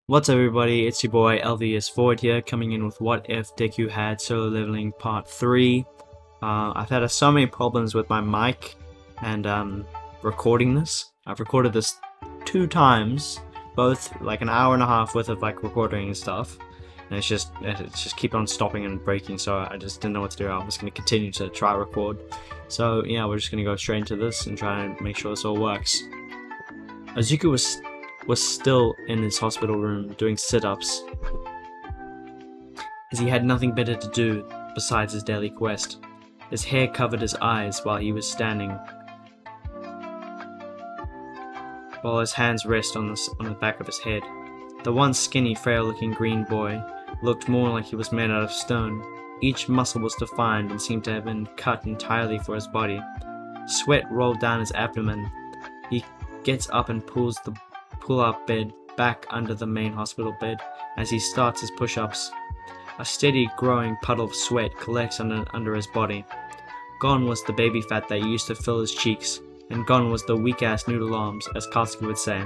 What's up everybody, it's your boy LVS Void here, coming in with What If Deku Had Solo Leveling Part 3. I've had so many problems with my mic and recording this. I've recorded this 2 times, both like an hour and a half worth of like recording and stuff. And it's just keep on stopping and breaking, so I just didn't know what to do. I'm just going to continue to try record. So yeah, we're just going to go straight into this and try and make sure this all works. Izuku was still in his hospital room doing sit-ups, as he had nothing better to do besides his daily quest. His hair covered his eyes while he was standing, while his hands rest on the back of his head. The once skinny, frail-looking green boy looked more like he was made out of stone. Each muscle was defined and seemed to have been cut entirely for his body. Sweat rolled down his abdomen. He gets up and pulls the pull-up bed back under the main hospital bed as he starts his push-ups. A steady growing puddle of sweat collects under his body. Gone was the baby fat that used to fill his cheeks, and gone was the weak-ass noodle arms, as Katsuki would say.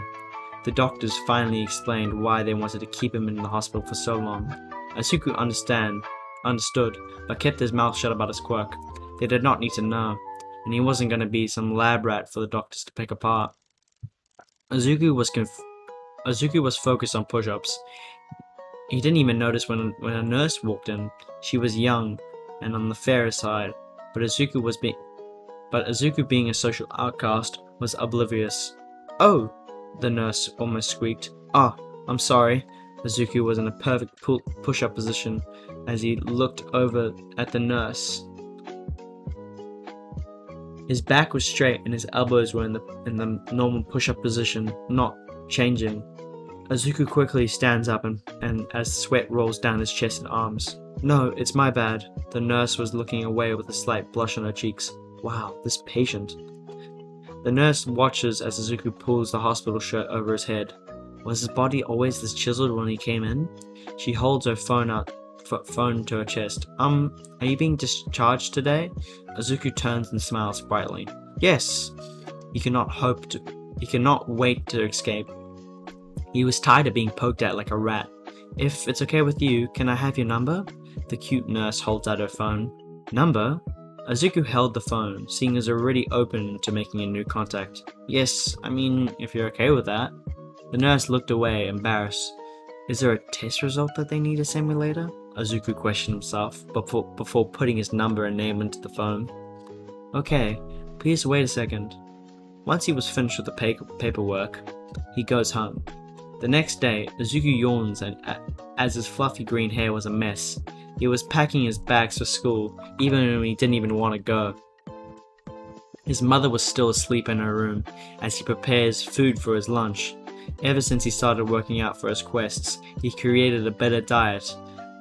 The doctors finally explained why they wanted to keep him in the hospital for so long. Izuku understood, but kept his mouth shut about his quirk. They did not need to know, and he wasn't going to be some lab rat for the doctors to pick apart. Izuku was focused on push-ups. He didn't even notice when a nurse walked in. She was young and on the fairer side, but Izuku being a social outcast was oblivious. "Oh," the nurse almost squeaked. "Ah, I'm sorry." Izuku was in a perfect push-up position as he looked over at the nurse. His back was straight and his elbows were in the normal push-up position, not changing. Izuku quickly stands up and as sweat rolls down his chest and arms. "No, it's my bad." The nurse was looking away with a slight blush on her cheeks. Wow, this patient. The nurse watches as Izuku pulls the hospital shirt over his head. Was his body always this chiseled when he came in? She holds her phone to her chest. Are you being discharged today?" Izuku turns and smiles brightly. "Yes." He cannot wait to escape. He was tired of being poked at like a rat. "If it's okay with you, can I have your number?" The cute nurse holds out her phone. "Number?" Izuku held the phone, seeing as already open to making a new contact. "Yes, I mean, if you're okay with that." The nurse looked away, embarrassed. "Is there a test result that they need to send me later?" Izuku questioned himself before putting his number and name into the phone. "Okay, please wait a second." Once he was finished with the paperwork, he goes home. The next day, Izuku yawns as his fluffy green hair was a mess. He was packing his bags for school, even when he didn't even want to go. His mother was still asleep in her room as he prepares food for his lunch. Ever since he started working out for his quests, he created a better diet.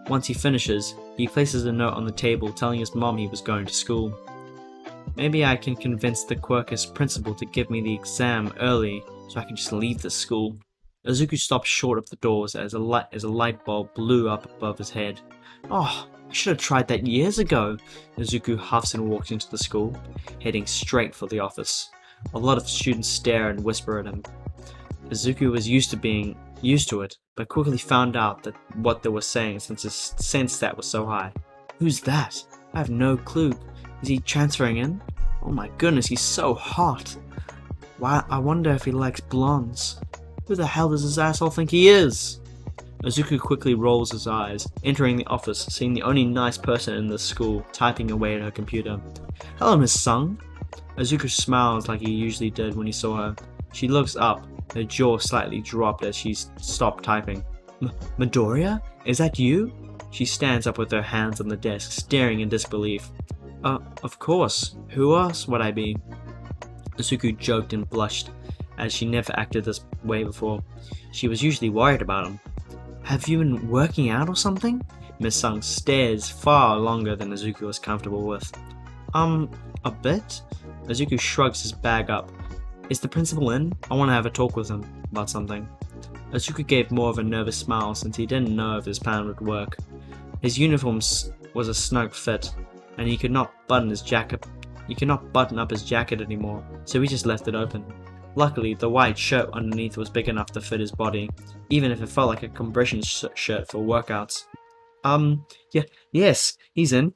Once he finishes, he places a note on the table telling his mom he was going to school. "Maybe I can convince the Quirkus principal to give me the exam early so I can just leave the school." Izuku stopped short of the doors as a light bulb blew up above his head. "Oh, I should have tried that years ago." Izuku huffs and walks into the school, heading straight for the office. A lot of students stare and whisper at him. Izuku was used to it, but quickly found out that what they were saying since his sense stat was so high. "Who's that? I have no clue. Is he transferring in? Oh my goodness, he's so hot. Why, I wonder if he likes blondes. Who the hell does this asshole think he is?" Izuku quickly rolls his eyes, entering the office, seeing the only nice person in the school typing away at her computer. "Hello, Miss Sung." Izuku smiles like he usually did when he saw her. She looks up, her jaw slightly dropped as she stopped typing. "Midoriya? Is that you?" She stands up with her hands on the desk, staring in disbelief. Of course. Who else would I be?" Izuku joked and blushed, as she never acted this way before. She was usually worried about him. "Have you been working out or something?" Miss Sung stares far longer than Izuku was comfortable with. A bit?" Izuku shrugs his bag up. "Is the principal in? I want to have a talk with him about something." Izuku gave more of a nervous smile since he didn't know if his plan would work. His uniform was a snug fit, and he could not button up his jacket anymore, so he just left it open. Luckily, the white shirt underneath was big enough to fit his body, even if it felt like a compression shirt for workouts. Yes, he's in.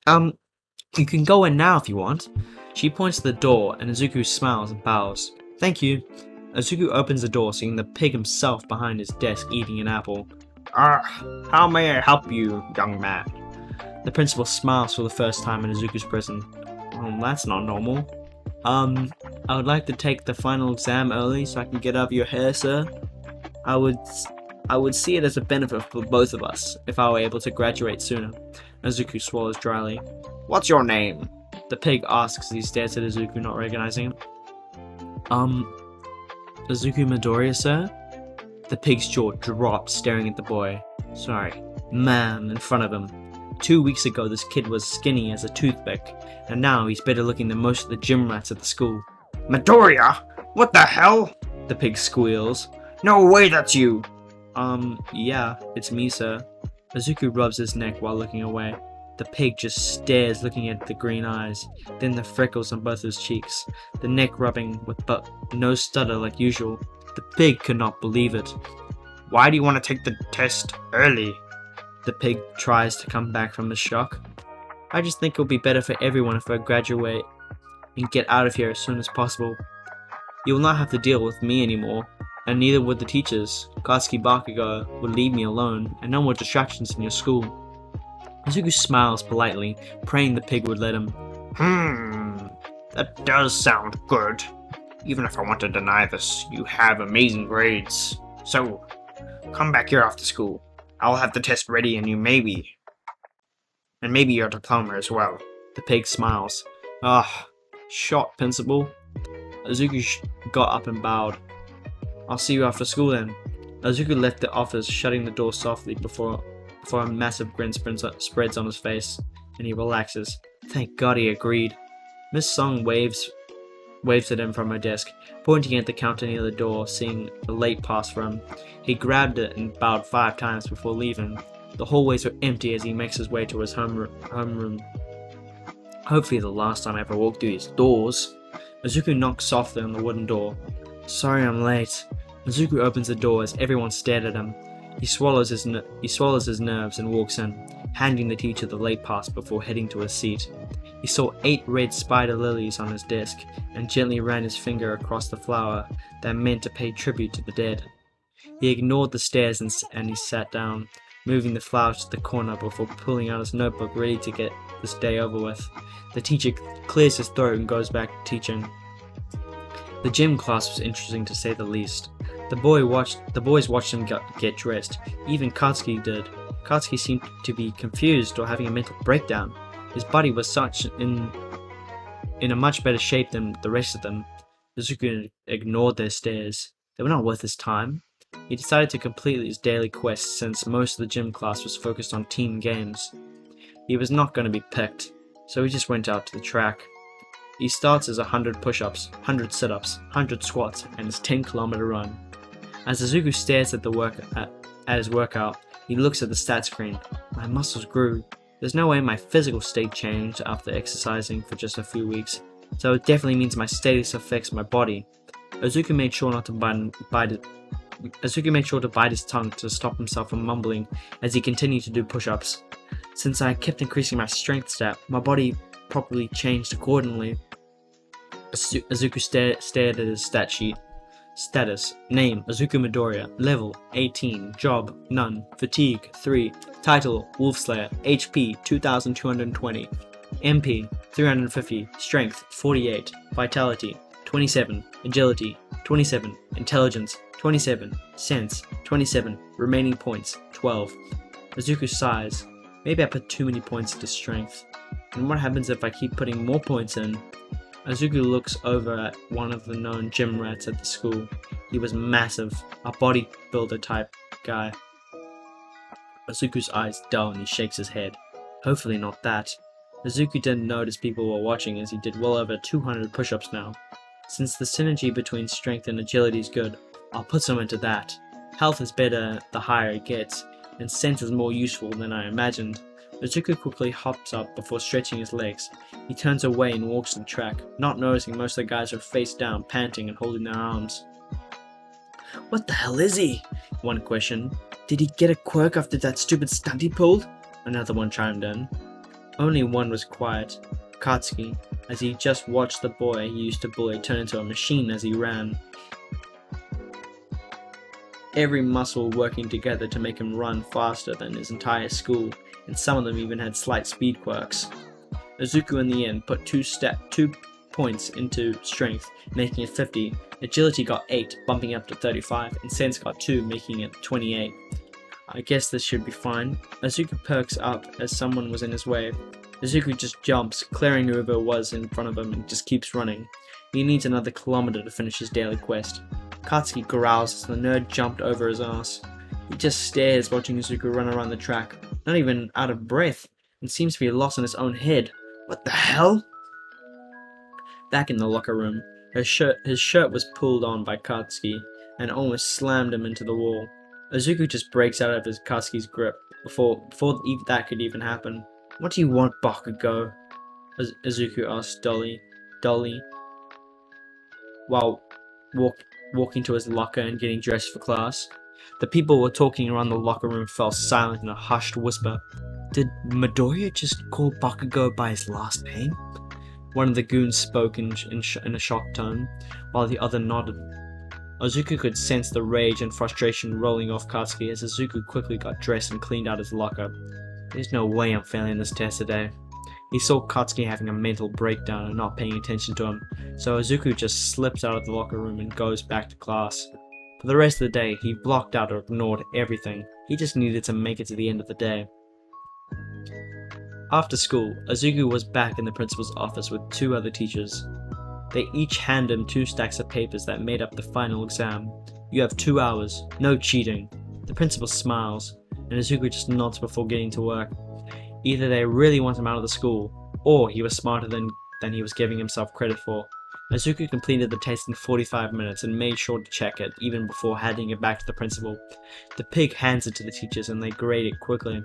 You can go in now if you want. She points to the door, and Izuku smiles and bows. Thank you. Izuku opens the door, seeing the pig himself behind his desk eating an apple. How may I help you, young man? The principal smiles for the first time in Izuku's prison. That's not normal. I would like to take the final exam early so I can get out of your hair, sir. I would see it as a benefit for both of us if I were able to graduate sooner. Izuku swallows dryly. What's your name? The pig asks as he stares at Izuku, not recognizing him. Izuku Midoriya, sir? The pig's jaw drops, staring at the boy. Sorry, man, in front of him. 2 weeks ago, this kid was skinny as a toothpick, and now he's better looking than most of the gym rats at the school. Midoriya? What the hell? The pig squeals. No way that's you! Yeah, it's me, sir. Izuku rubs his neck while looking away. The pig just stares, looking at the green eyes, then the freckles on both his cheeks, the neck rubbing but no stutter like usual. The pig could not believe it. Why do you want to take the test early? The pig tries to come back from the shock. I just think it'll be better for everyone if I graduate and get out of here as soon as possible. You will not have to deal with me anymore, and neither would the teachers. Katsuki Bakugo would leave me alone, and no more distractions in your school. Izuku smiles politely, praying the pig would let him. That does sound good. Even if I want to deny this, you have amazing grades. So, come back here after school. I'll have the test ready and maybe your diploma as well. The pig smiles. Shot, principal. Izuku got up and bowed. I'll see you after school then. Izuku left the office, shutting the door softly before a massive grin spreads on his face, and he relaxes. Thank God he agreed. Miss Song waves at him from her desk, pointing at the counter near the door, seeing a late pass for him. He grabbed it and bowed 5 times before leaving. The hallways were empty as he makes his way to his homeroom. Hopefully the last time I ever walk through these doors. Izuku knocks softly on the wooden door. Sorry I'm late. Izuku opens the door as everyone stared at him. He swallows his nerves and walks in, handing the teacher the late pass before heading to his seat. He saw 8 red spider lilies on his desk and gently ran his finger across the flower that meant to pay tribute to the dead. He ignored the stares and he sat down, moving the flowers to the corner before pulling out his notebook ready to get this day over with. The teacher clears his throat and goes back to teaching. The gym class was interesting to say the least. The boys watched him get dressed. Even Katsuki did. Katsuki seemed to be confused or having a mental breakdown. His body was in a much better shape than the rest of them. Izuku ignored their stares. They were not worth his time. He decided to complete his daily quest since most of the gym class was focused on team games. He was not going to be picked, so he just went out to the track. He starts as 100 push-ups, 100 sit-ups, 100 squats, and his 10-kilometer run. As Izuku stares at his workout, he looks at the stat screen. My muscles grew. There's no way my physical state changed after exercising for just a few weeks, so it definitely means my status affects my body. Izuku made sure to bite his tongue to stop himself from mumbling as he continued to do push-ups. Since I kept increasing my strength stat, my body probably changed accordingly. Izuku stared at his stat sheet. Status: Name: Izuku Midoriya. Level: 18. Job: None. Fatigue: 3. Title: Wolfslayer. HP: 2220. MP: 350. Strength: 48. Vitality: 27. Agility: 27. Intelligence: 27. Sense: 27. Remaining points: 12. Izuku sighs. Maybe I put too many points into strength. And what happens if I keep putting more points in? Izuku looks over at one of the known gym rats at the school. He was massive, a bodybuilder type guy. Izuku's eyes dull and he shakes his head. Hopefully not that. Izuku didn't notice people were watching as he did well over 200 push-ups now. Since the synergy between strength and agility is good, I'll put some into that. Health is better the higher it gets, and sense is more useful than I imagined. Izuku quickly hops up before stretching his legs. He turns away and walks to the track, not noticing most of the guys are face down, panting and holding their arms. "What the hell is he?" one questioned. "Did he get a quirk after that stupid stunt he pulled?" Another one chimed in. Only one was quiet, Katsuki, as he just watched the boy he used to bully turn into a machine as he ran. Every muscle working together to make him run faster than his entire school, and some of them even had slight speed quirks. Izuku in the end put 2 points into strength, making it 50. Agility got 8, bumping up to 35, and Sense got 2, making it 28. I guess this should be fine. Izuku perks up as someone was in his way. Izuku just jumps, clearing whoever was in front of him, and just keeps running. He needs another kilometer to finish his daily quest. Katsuki growls as the nerd jumped over his ass. He just stares watching Izuku run around the track, not even out of breath, and seems to be lost in his own head. What the hell? Back in the locker room, his shirt was pulled on by Katsuki and almost slammed him into the wall. Izuku just breaks out of Katsuki's grip before that could even happen. "What do you want, Bakugo?" Izuku asked dully, while walking to his locker and getting dressed for class. The people who were talking around the locker room fell silent in a hushed whisper. Did Midoriya just call Bakugo by his last name? One of the goons spoke in a shocked tone, while the other nodded. Izuku could sense the rage and frustration rolling off Katsuki as Izuku quickly got dressed and cleaned out his locker. There's no way I'm failing this test today. He saw Katsuki having a mental breakdown and not paying attention to him, so Izuku just slips out of the locker room and goes back to class. For the rest of the day, he blocked out or ignored everything. He just needed to make it to the end of the day. After school, Izuku was back in the principal's office with 2 other teachers. They each handed him 2 stacks of papers that made up the final exam. "You have 2 hours, no cheating." The principal smiles, and Izuku just nods before getting to work. Either they really want him out of the school, or he was smarter than he was giving himself credit for. Izuku completed the test in 45 minutes and made sure to check it, even before handing it back to the principal. The pig hands it to the teachers and they grade it quickly.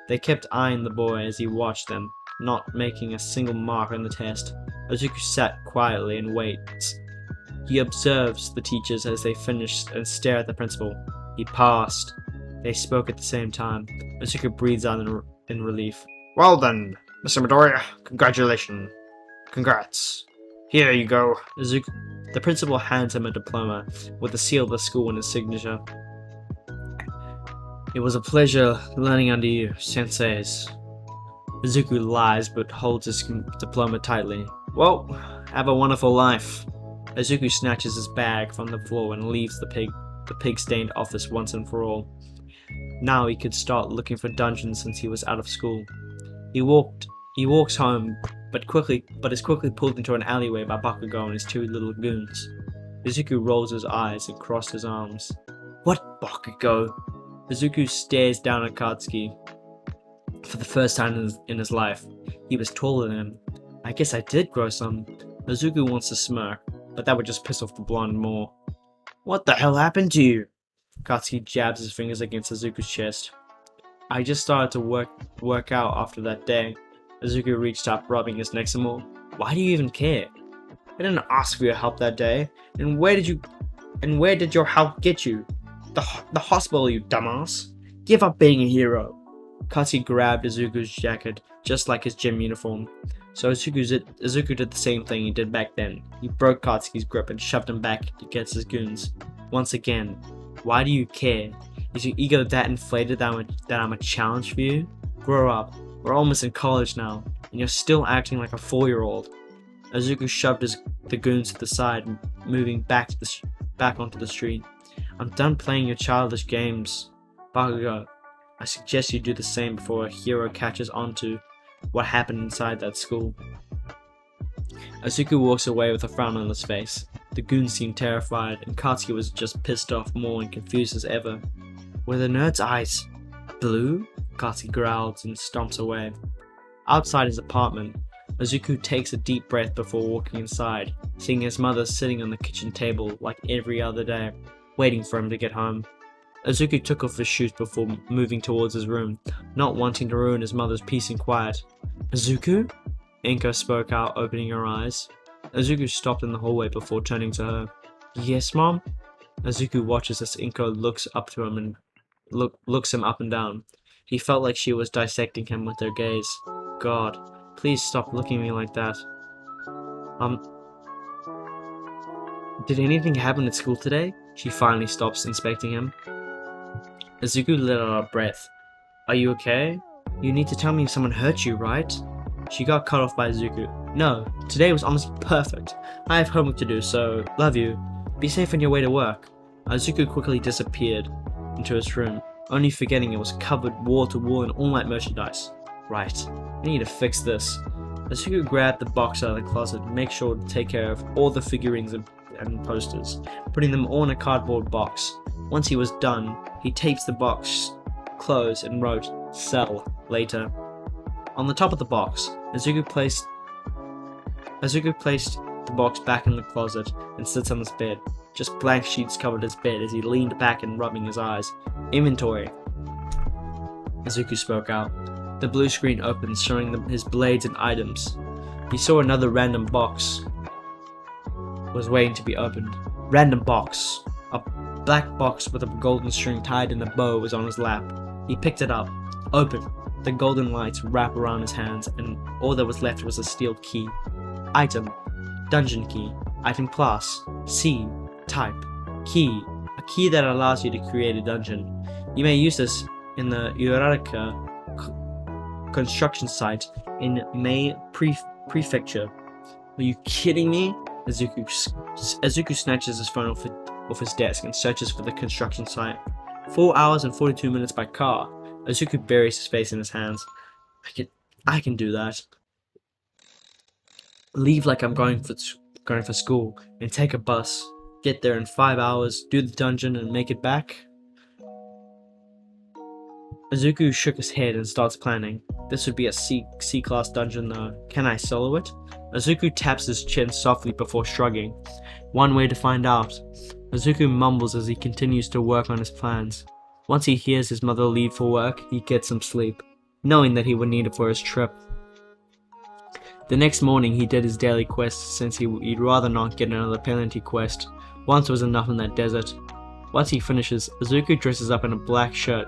They kept eyeing the boy as he watched them, not making a single mark on the test. Izuku sat quietly and waits. He observes the teachers as they finish and stare at the principal. He passed. They spoke at the same time. Izuku breathes out in relief. "Well then, Mr. Midoriya, congratulations. Congrats. Here you go." The principal hands him a diploma with the seal of the school and his signature. "It was a pleasure learning under you, senseis." Izuku lies but holds his diploma tightly. "Well, have a wonderful life." Izuku snatches his bag from the floor and leaves the pig-stained office once and for all. Now he could start looking for dungeons since he was out of school. He walks home, but is quickly pulled into an alleyway by Bakugo and his 2 little goons. Izuku rolls his eyes and crosses his arms. "What, Bakugo?" Izuku stares down at Katsuki. For the first time in his life, he was taller than him. "I guess I did grow some." Izuku wants to smirk, but that would just piss off the blonde more. "What the hell happened to you?" Katsuki jabs his fingers against Izuku's chest. "I just started to work out after that day." Izuku reached up, rubbing his neck some more. "Why do you even care? I didn't ask for your help that day. And where did your help get you? The hospital, you dumbass. Give up being a hero." Katsuki grabbed Izuku's jacket, just like his gym uniform. So Izuku did the same thing he did back then. He broke Katsuki's grip and shoved him back against his goons. Once again, why do you care? Is your ego that inflated that I'm a challenge for you? Grow up. We're almost in college now, and you're still acting like a 4-year-old. Izuku shoved the goons to the side, moving back onto the street. "I'm done playing your childish games. Bakugo, I suggest you do the same before a hero catches on to what happened inside that school." Izuku walks away with a frown on his face. The goons seemed terrified, and Katsuki was just pissed off more and confused as ever. "Were the nerd's eyes blue?" Katsuki growls and stomps away. Outside his apartment, Izuku takes a deep breath before walking inside, seeing his mother sitting on the kitchen table like every other day, waiting for him to get home. Izuku took off his shoes before moving towards his room, not wanting to ruin his mother's peace and quiet. Izuku? Inko spoke out, opening her eyes. Izuku stopped in the hallway before turning to her. Yes, Mom? Izuku watches as Inko looks up to him and looks him up and down. He felt like she was dissecting him with her gaze. God, please stop looking at me like that. Did anything happen at school today? She finally stops inspecting him. Izuku let out a breath. Are you okay? You need to tell me if someone hurt you, right? She got cut off by Izuku. No, today was honestly perfect. I have homework to do, so love you. Be safe on your way to work. Izuku quickly disappeared into his room, only forgetting it was covered wall to wall in all-night merchandise. Right, I need to fix this. Izuku grabbed the box out of the closet and made sure to take care of all the figurines and posters, putting them all in a cardboard box. Once he was done, he taped the box closed and wrote, "Sell later." On the top of the box, Izuku placed the box back in the closet and sits on his bed. Just blank sheets covered his bed as he leaned back and rubbing his eyes. Inventory. Izuku spoke out. The blue screen opened, showing his blades and items. He saw another random box was waiting to be opened. Random box. A black box with a golden string tied in a bow was on his lap. He picked it up. Open. The golden lights wrap around his hands, and all that was left was a steel key. Item. Dungeon key. Item class. C. Type. Key. A key that allows you to create a dungeon. You may use this in the Uraraka construction site in Mei Prefecture. Are you kidding me? Izuku snatches his phone off his desk and searches for the construction site. 4 hours and 42 minutes by car. Izuku buries his face in his hands. I can do that. Leave like I'm going for school and take a bus. Get there in 5 hours, do the dungeon and make it back. Izuku shook his head and starts planning. This would be a C-class dungeon though. Can I solo it? Izuku taps his chin softly before shrugging. One way to find out. Izuku mumbles as he continues to work on his plans. Once he hears his mother leave for work, he gets some sleep, knowing that he would need it for his trip. The next morning he did his daily quest since he'd rather not get another penalty quest. Once was enough in that desert. Once he finishes, Izuku dresses up in a black shirt,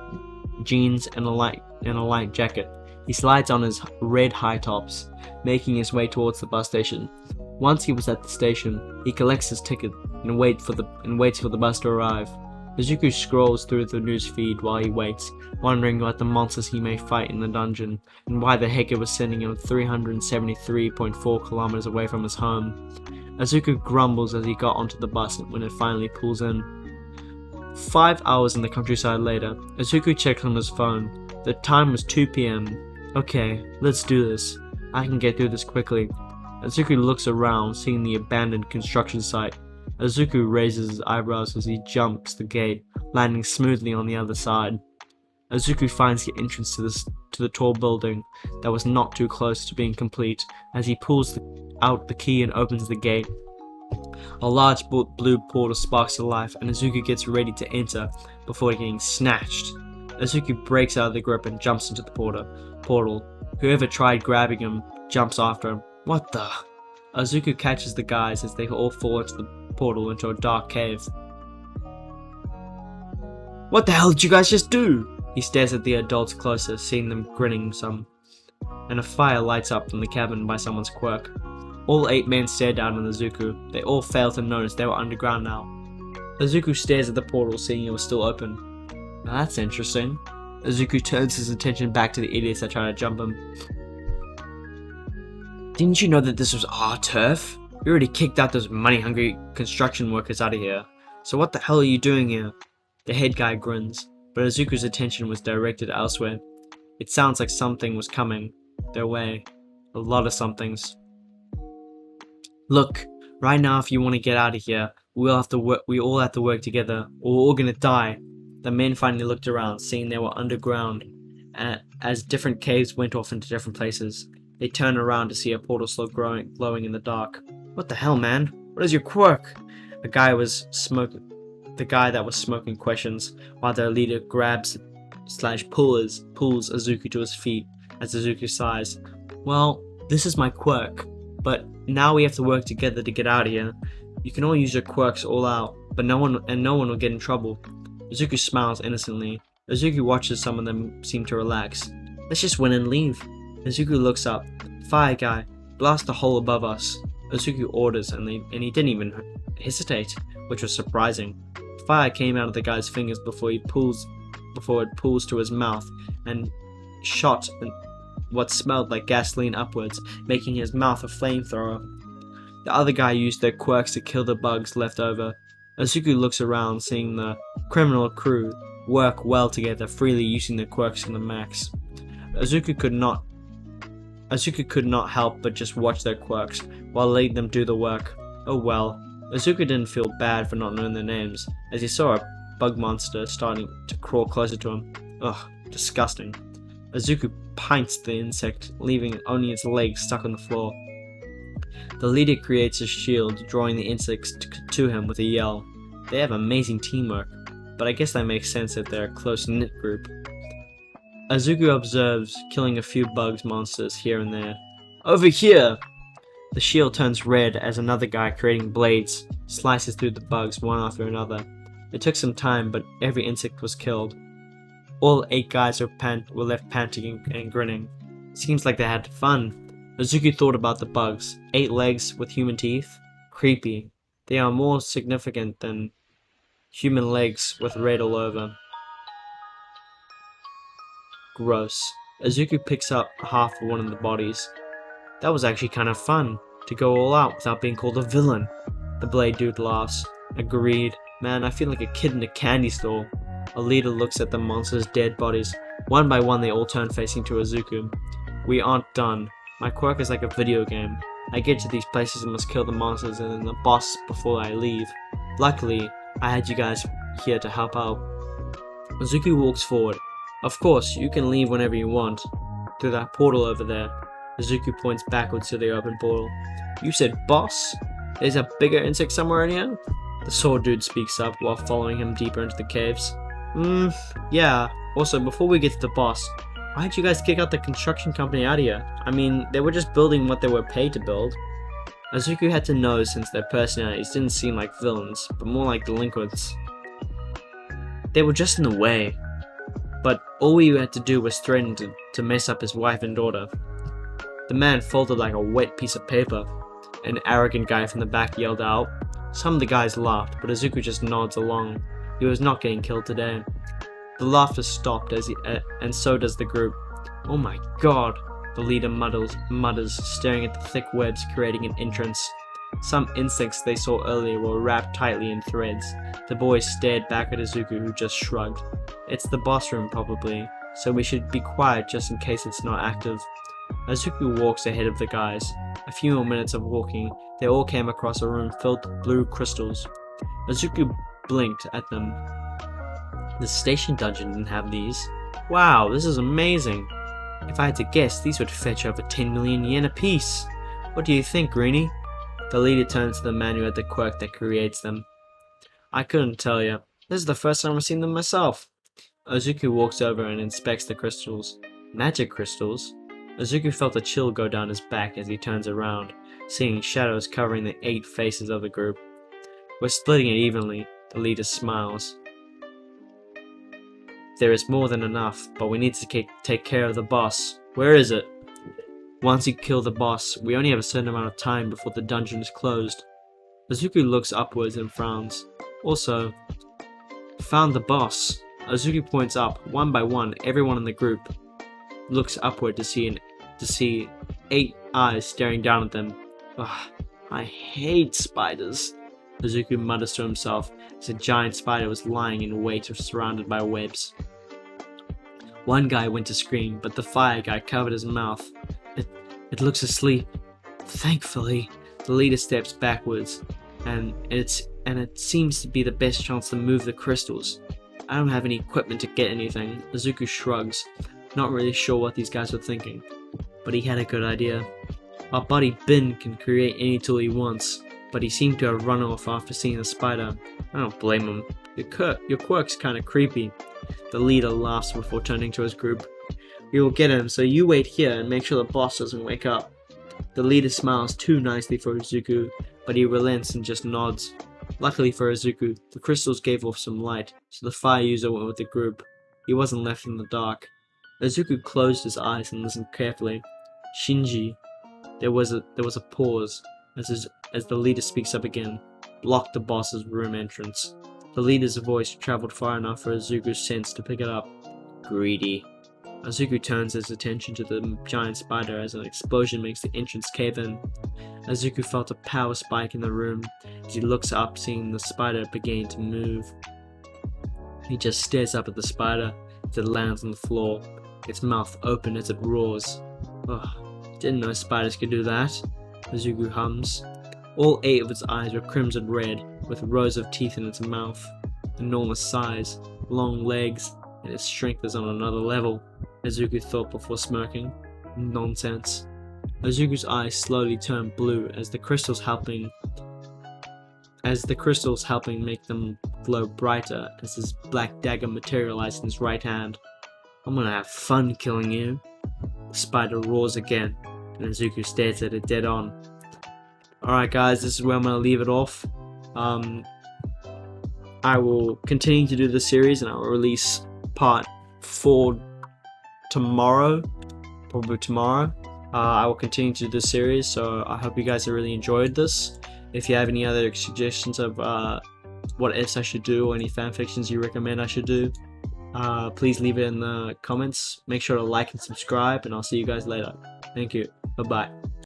jeans and a light jacket. He slides on his red high tops, making his way towards the bus station. Once he was at the station, he collects his ticket and waits for the bus to arrive. Izuku scrolls through the news feed while he waits, wondering what the monsters he may fight in the dungeon, and why the heck it was sending him 373.4 kilometers away from his home. Izuku grumbles as he got onto the bus when it finally pulls in. 5 hours in the countryside later, Izuku checks on his phone. The time was 2 p.m. Okay, let's do this. I can get through this quickly. Izuku looks around, seeing the abandoned construction site. Izuku raises his eyebrows as he jumps the gate, landing smoothly on the other side. Izuku finds the entrance to the tall building that was not too close to being complete as he pulls out the key and opens the gate. A large blue portal sparks to life and Izuku gets ready to enter before getting snatched. Izuku breaks out of the grip and jumps into the portal. Whoever tried grabbing him jumps after him. What the? Izuku catches the guys as they all fall into the portal into a dark cave. What the hell did you guys just do? He stares at the adults closer, seeing them grinning some, and a fire lights up from the cabin by someone's quirk. All 8 men stare down at Izuku. They all fail to notice they were underground now. Izuku stares at the portal, seeing it was still open. Now that's interesting. Izuku turns his attention back to the idiots that try to jump him. Didn't you know that this was our turf? We already kicked out those money-hungry construction workers out of here. So what the hell are you doing here? The head guy grins, but Izuku's attention was directed elsewhere. It sounds like something was coming their way. A lot of somethings. Look, right now if you want to get out of here, we all have to work together, or we're all gonna die. The men finally looked around, seeing they were underground, as different caves went off into different places. They turned around to see a portal still glowing in the dark. What the hell, man? What is your quirk? A guy was smoking The guy that was smoking questions, while their leader grabs / pulls Izuku to his feet as Izuku sighs. Well, this is my quirk, but now we have to work together to get out of here. You can all use your quirks all out, but no one will get in trouble. Izuku smiles innocently. Izuku watches some of them seem to relax. Let's just win and leave. Izuku looks up. Fire guy, blast a hole above us. Izuku orders and he didn't even hesitate, which was surprising. Fire came out of the guy's fingers before it pulls to his mouth and shot what smelled like gasoline upwards, making his mouth a flamethrower. The other guy used their quirks to kill the bugs left over. Izuku looks around, seeing the criminal crew work well together, freely using their quirks to the max. Izuku could not help but just watch their quirks, while letting them do the work. Oh well. Izuku didn't feel bad for not knowing their names, as he saw a bug monster starting to crawl closer to him. Ugh, disgusting. Izuku pints the insect, leaving only its legs stuck on the floor. The leader creates a shield, drawing the insects to him with a yell. They have amazing teamwork, but I guess that makes sense if they're a close-knit group. Izuku observes, killing a few bugs monsters here and there. Over here! The shield turns red as another guy creating blades slices through the bugs one after another. It took some time, but every insect was killed. All 8 guys were left panting and grinning. Seems like they had fun. Izuku thought about the bugs. 8 legs with human teeth? Creepy. They are more significant than human legs with red all over. Gross. Izuku picks up half of one of the bodies. That was actually kind of fun, to go all out without being called a villain. The blade dude laughs. Agreed. Man, I feel like a kid in a candy store. A leader looks at the monsters' dead bodies. One by one they all turn facing to Izuku. We aren't done. My quirk is like a video game. I get to these places and must kill the monsters and then the boss before I leave. Luckily, I had you guys here to help out. Izuku walks forward. Of course, you can leave whenever you want. Through that portal over there. Izuku points backwards to the open portal. You said boss? There's a bigger insect somewhere in here? The sword dude speaks up while following him deeper into the caves. Yeah. Also, before we get to the boss, why'd you guys kick out the construction company out of here? I mean, they were just building what they were paid to build. Izuku had to know since their personalities didn't seem like villains, but more like delinquents. They were just in the way. But all we had to do was threaten to mess up his wife and daughter. The man folded like a wet piece of paper. An arrogant guy from the back yelled out. Some of the guys laughed, but Izuku just nods along. He was not getting killed today. The laughter stopped and so does the group. Oh my god, the leader mutters, staring at the thick webs creating an entrance. Some insects they saw earlier were wrapped tightly in threads. The boys stared back at Izuku, who just shrugged. It's the boss room probably, so we should be quiet just in case it's not active. Izuku walks ahead of the guys. A few more minutes of walking, they all came across a room filled with blue crystals. Izuku blinked at them. The station dungeon didn't have these. Wow, this is amazing. If I had to guess, these would fetch over 10 million yen apiece. What do you think, Greenie? The leader turns to the man who had the quirk that creates them. I couldn't tell you. This is the first time I've seen them myself. Izuku walks over and inspects the crystals. Magic crystals? Izuku felt a chill go down his back as he turns around, seeing shadows covering the 8 faces of the group. We're splitting it evenly, the leader smiles. There is more than enough, but we need to take care of the boss. Where is it? Once you kill the boss, we only have a certain amount of time before the dungeon is closed. Izuku looks upwards and frowns. Also, found the boss. Izuku points up. One by one, everyone in the group looks upward to see 8 eyes staring down at them. Ugh, I hate spiders. Izuku mutters to himself as a giant spider was lying in wait surrounded by webs. One guy went to scream, but the fire guy covered his mouth. It looks asleep. Thankfully, the leader steps backwards, and it seems to be the best chance to move the crystals. I don't have any equipment to get anything. Izuku shrugs, not really sure what these guys were thinking, but he had a good idea. Our buddy Ben can create any tool he wants, but he seemed to have run off after seeing the spider. I don't blame him. Your quirk's kinda creepy. The leader laughs before turning to his group. We will get him, so you wait here and make sure the boss doesn't wake up. The leader smiles too nicely for Izuku, but he relents and just nods. Luckily for Izuku, the crystals gave off some light, so the fire user went with the group. He wasn't left in the dark. Izuku closed his eyes and listened carefully. Shinji. There was a pause as the leader speaks up again, blocked the boss's room entrance. The leader's voice traveled far enough for Izuku's sense to pick it up. Greedy. Izuku turns his attention to the giant spider as an explosion makes the entrance cave in. Izuku felt a power spike in the room as he looks up, seeing the spider begin to move. He just stares up at the spider as it lands on the floor, its mouth open as it roars. Ugh, didn't know spiders could do that, Izuku hums. All 8 of its eyes were crimson red, with rows of teeth in its mouth. Enormous size, long legs, and its strength is on another level, Izuku thought before smirking. Nonsense. Izuku's eyes slowly turned blue as the crystals helping make them glow brighter as his black dagger materialized in his right hand. I'm gonna have fun killing you. The spider roars again, and Izuku stares at it dead on. Alright guys, this is where I'm gonna leave it off. I will continue to do the series and I will release part 4 tomorrow, probably tomorrow. I will continue to do this series, so I hope you guys have really enjoyed this. If you have any other suggestions of what else I should do or any fanfictions you recommend I should do, please leave it in the comments. Make sure to like and subscribe, and I'll see you guys later. Thank you. Bye bye.